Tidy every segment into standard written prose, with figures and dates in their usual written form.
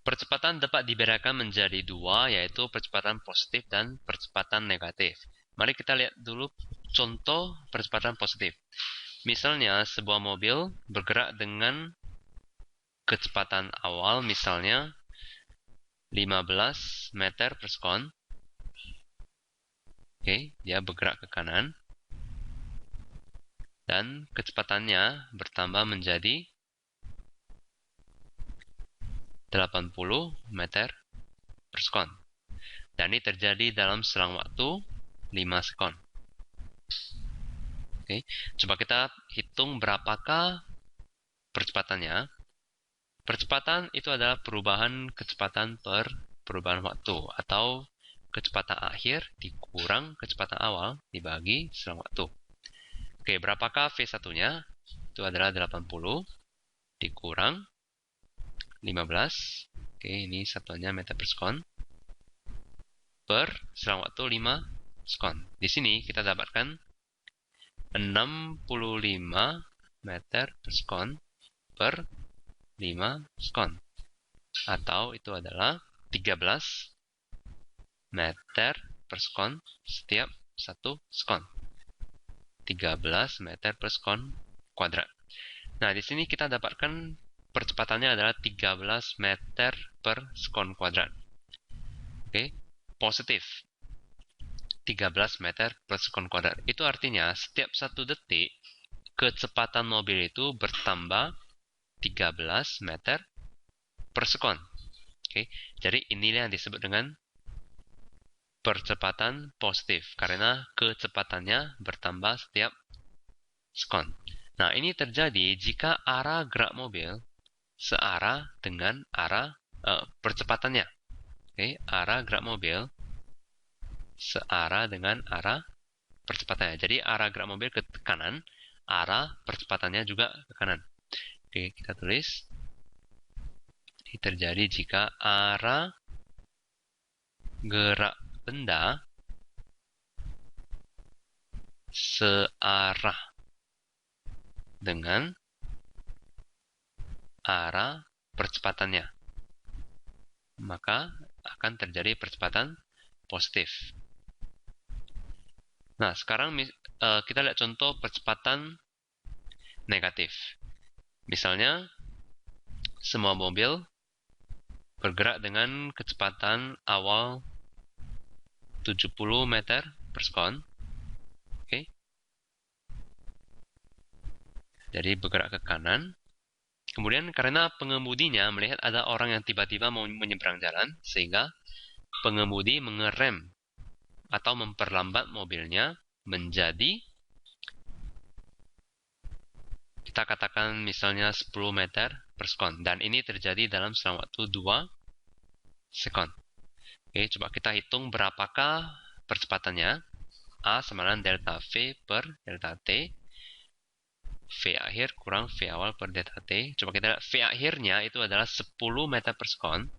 Percepatan dapat dibedakan menjadi dua, yaitu percepatan positif dan percepatan negatif. Mari kita lihat dulu contoh percepatan positif. Misalnya, sebuah mobil bergerak dengan kecepatan awal, misalnya 15 meter per sekon. Oke, dia bergerak ke kanan. Dan kecepatannya bertambah menjadi 80 meter per sekon. Dan ini terjadi dalam selang waktu 5 sekon. Oke, coba kita hitung berapakah percepatannya. Percepatan itu adalah perubahan kecepatan per perubahan waktu, atau kecepatan akhir dikurang kecepatan awal dibagi selang waktu. Oke, berapakah V1-nya? Itu adalah 80 dikurang 15. Oke, ini satuannya meter per sekon. Per selang waktu 5 sekon. Di sini kita dapatkan 65 meter per sekon per 5 sekon. Atau itu adalah 13 meter per sekon setiap 1 sekon. 13 meter per sekon kuadrat. Nah, di sini kita dapatkan percepatannya adalah 13 meter per sekon kuadrat. Oke, positif 13 meter per sekon kuadrat. Itu artinya setiap 1 detik kecepatan mobil itu bertambah 13 meter per sekon. Oke, jadi inilah yang disebut dengan percepatan positif karena kecepatannya bertambah setiap sekon. Nah, ini terjadi jika arah gerak mobil searah dengan arah percepatannya. Oke, arah gerak mobil searah dengan arah percepatannya. Jadi arah gerak mobil ke kanan, arah percepatannya juga ke kanan. Oke, kita tulis. Ini terjadi jika arah gerak benda searah dengan arah percepatannya, maka akan terjadi percepatan positif. Nah, sekarang kita lihat contoh percepatan negatif. Misalnya, semua mobil bergerak dengan kecepatan awal 70 meter per sekon. Oke. Jadi bergerak ke kanan. Kemudian karena pengemudinya melihat ada orang yang tiba-tiba mau menyeberang jalan, sehingga pengemudi mengerem atau memperlambat mobilnya menjadi, kita katakan misalnya 10 meter per sekon. Dan ini terjadi dalam selang waktu 2 sekon. Oke, coba kita hitung berapakah percepatannya. A sama dengan delta V per delta T. V akhir kurang V awal per delta T. Coba kita lihat, V akhirnya itu adalah 10 meter per sekon.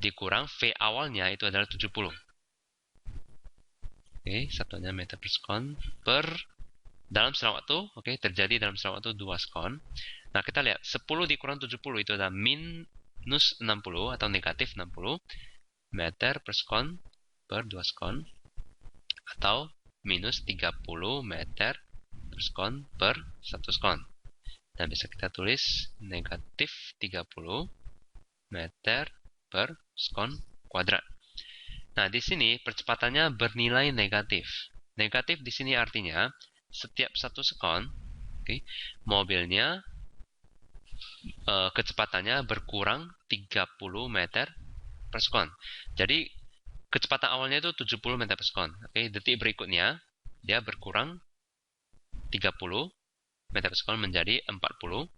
Dikurang V awalnya itu adalah 70. Oke, satunya meter per sekon per dalam selang waktu. Oke, terjadi dalam selang waktu 2 sekon. Nah, kita lihat 10 dikurang 70 itu adalah minus 60 atau negatif 60 meter per sekon per 2 sekon. Atau minus 30 meter per sekon per 1 sekon. Dan bisa kita tulis negatif 30 meter per sekon kuadrat. Nah, di sini percepatannya bernilai negatif. Negatif di sini artinya setiap 1 sekon, mobilnya kecepatannya berkurang 30 meter per sekon. Jadi kecepatan awalnya itu 70 meter per sekon. Detik berikutnya dia berkurang 30 meter per sekon menjadi 40.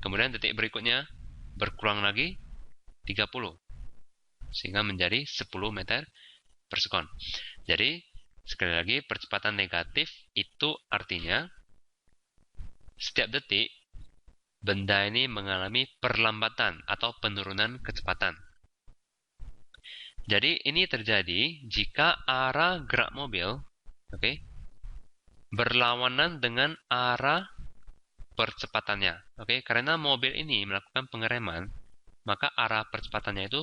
Kemudian detik berikutnya berkurang lagi 30 sehingga menjadi 10 meter per sekon. Jadi sekali lagi percepatan negatif itu artinya setiap detik benda ini mengalami perlambatan atau penurunan kecepatan. Jadi ini terjadi jika arah gerak mobil berlawanan dengan arah percepatannya. Karena mobil ini melakukan pengereman maka arah percepatannya itu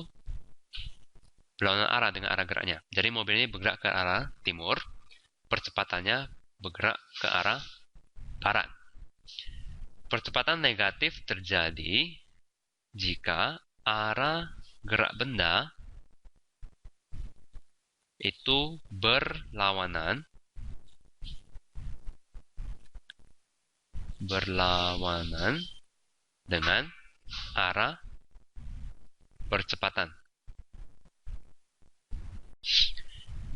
berlawanan arah dengan arah geraknya. Jadi mobil ini bergerak ke arah timur, percepatannya bergerak ke arah barat. Percepatan negatif terjadi jika arah gerak benda itu berlawanan dengan arah percepatan.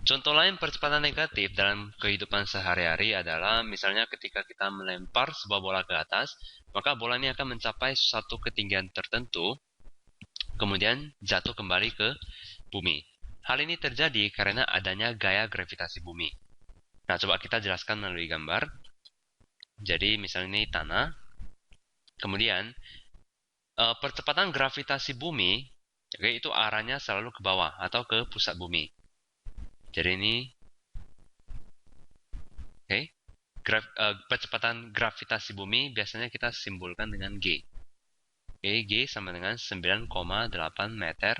Contoh lain percepatan negatif dalam kehidupan sehari-hari adalah misalnya ketika kita melempar sebuah bola ke atas, maka bola ini akan mencapai suatu ketinggian tertentu, kemudian jatuh kembali ke bumi. Hal ini terjadi karena adanya gaya gravitasi bumi. Nah, coba kita jelaskan melalui gambar. Jadi, misalnya ini tanah. Kemudian, percepatan gravitasi bumi, itu arahnya selalu ke bawah atau ke pusat bumi. Jadi ini, percepatan gravitasi bumi biasanya kita simbolkan dengan G. G sama dengan 9,8 meter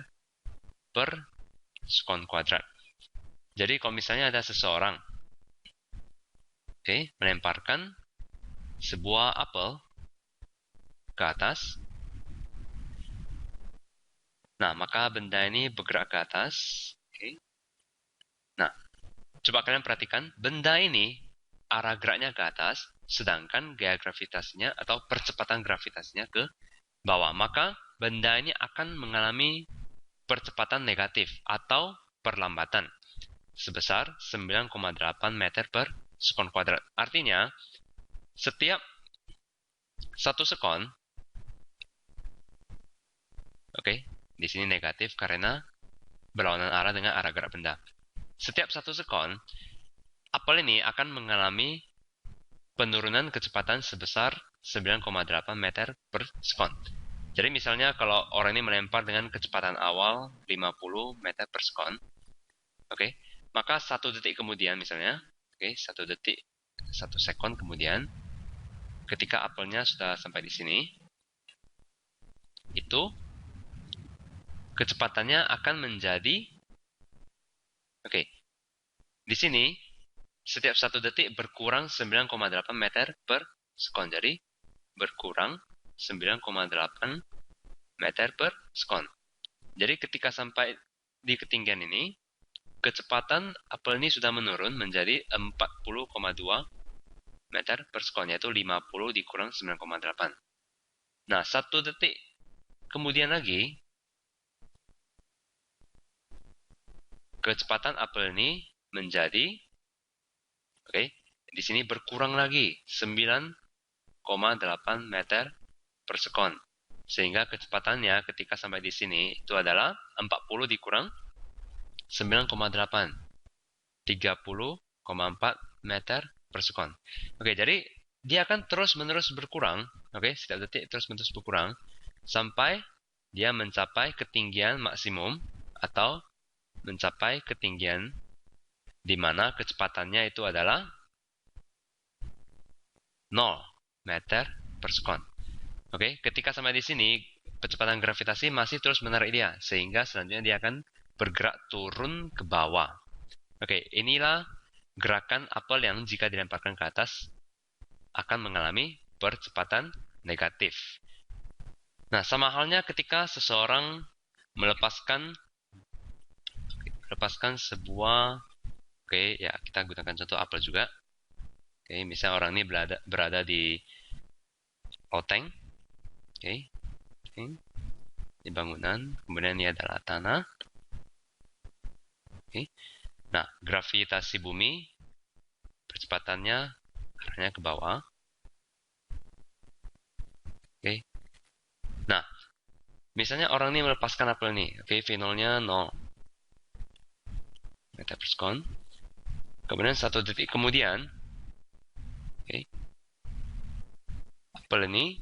per sekon kuadrat. Jadi kalau misalnya ada seseorang melemparkan sebuah apel ke atas, nah maka benda ini bergerak ke atas. Nah, coba kalian perhatikan, benda ini arah geraknya ke atas, sedangkan gaya gravitasinya atau percepatan gravitasinya ke bawah. Maka benda ini akan mengalami percepatan negatif atau perlambatan sebesar 9,8 meter per sekon kuadrat. Artinya, setiap 1 sekon, di sini negatif karena berlawanan arah dengan arah gerak benda. Setiap 1 sekon, apel ini akan mengalami penurunan kecepatan sebesar 9,8 meter per sekon. Jadi misalnya kalau orang ini melempar dengan kecepatan awal 50 meter per sekon, maka 1 detik kemudian misalnya, 1 detik, 1 sekon kemudian, ketika apelnya sudah sampai di sini, itu kecepatannya akan menjadi, di sini setiap 1 detik berkurang 9,8 meter per sekon. Jadi berkurang 9,8 meter per sekon. Jadi ketika sampai di ketinggian ini, kecepatan apel ini sudah menurun menjadi 40,2 meter per sekon, yaitu 50 dikurang 9,8. Nah, 1 detik kemudian lagi, kecepatan apel ini menjadi, di sini berkurang lagi 9,8 meter per sekon. Sehingga kecepatannya ketika sampai di sini itu adalah 40 dikurang 9,8. 30,4 meter per sekon. Jadi dia akan terus-menerus berkurang, setiap detik terus-menerus berkurang sampai dia mencapai ketinggian maksimum atau mencapai ketinggian di mana kecepatannya itu adalah 0 meter per sekon. Ketika sampai di sini, kecepatan gravitasi masih terus menarik dia, sehingga selanjutnya dia akan bergerak turun ke bawah. Inilah gerakan apel yang jika dilemparkan ke atas akan mengalami percepatan negatif. Nah, sama halnya ketika seseorang melepaskan sebuah, kita gunakan contoh apel juga. Misalnya orang ini berada di loteng, di bangunan, kemudian ini adalah tanah. Nah, gravitasi bumi, percepatannya arahnya ke bawah. Nah, misalnya orang ini melepaskan apel ini, V0-nya 0 meter per sekon. Kemudian 1 detik kemudian, apel ini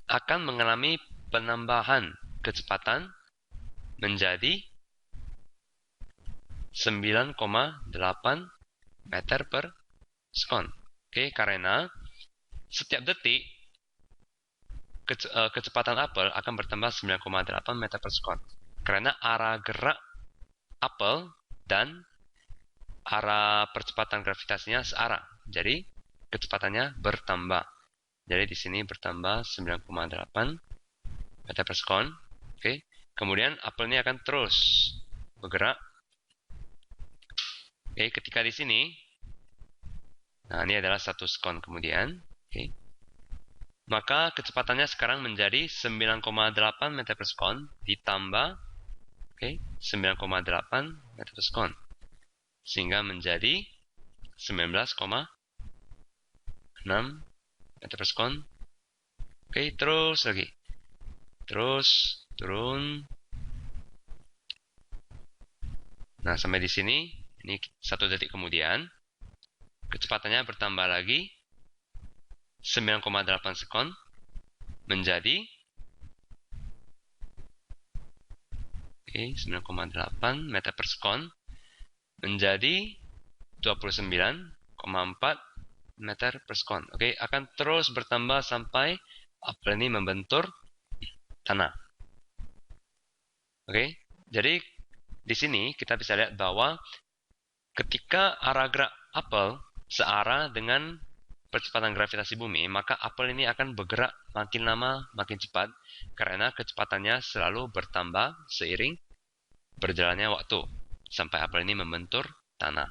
akan mengalami penambahan kecepatan menjadi 9,8 meter per sekon. Karena setiap detik kecepatan apel akan bertambah 9,8 meter per sekon. Karena arah gerak apel dan arah percepatan gravitasinya searah. Jadi, kecepatannya bertambah. Jadi, di sini bertambah 9,8 meter per sekon. Oke. Kemudian, apel ini akan terus bergerak. Oke, ketika di sini, nah ini adalah 1 sekon kemudian. Oke. Maka kecepatannya sekarang menjadi 9,8 meter per sekon ditambah 9,8 meter per sekon. Sehingga menjadi 19,6 meter per sekon. Oke, terus lagi. Terus turun. Nah, sampai di sini, ini 1 detik kemudian, kecepatannya bertambah lagi 9,8 sekon menjadi 9,8 meter per sekon menjadi 29,4 meter per sekon. Oke, akan terus bertambah sampai apel ini membentur tanah. Oke, jadi di sini kita bisa lihat bahwa ketika arah gerak apel searah dengan percepatan gravitasi bumi, maka apel ini akan bergerak makin lama makin cepat karena kecepatannya selalu bertambah seiring berjalannya waktu sampai apel ini membentur tanah.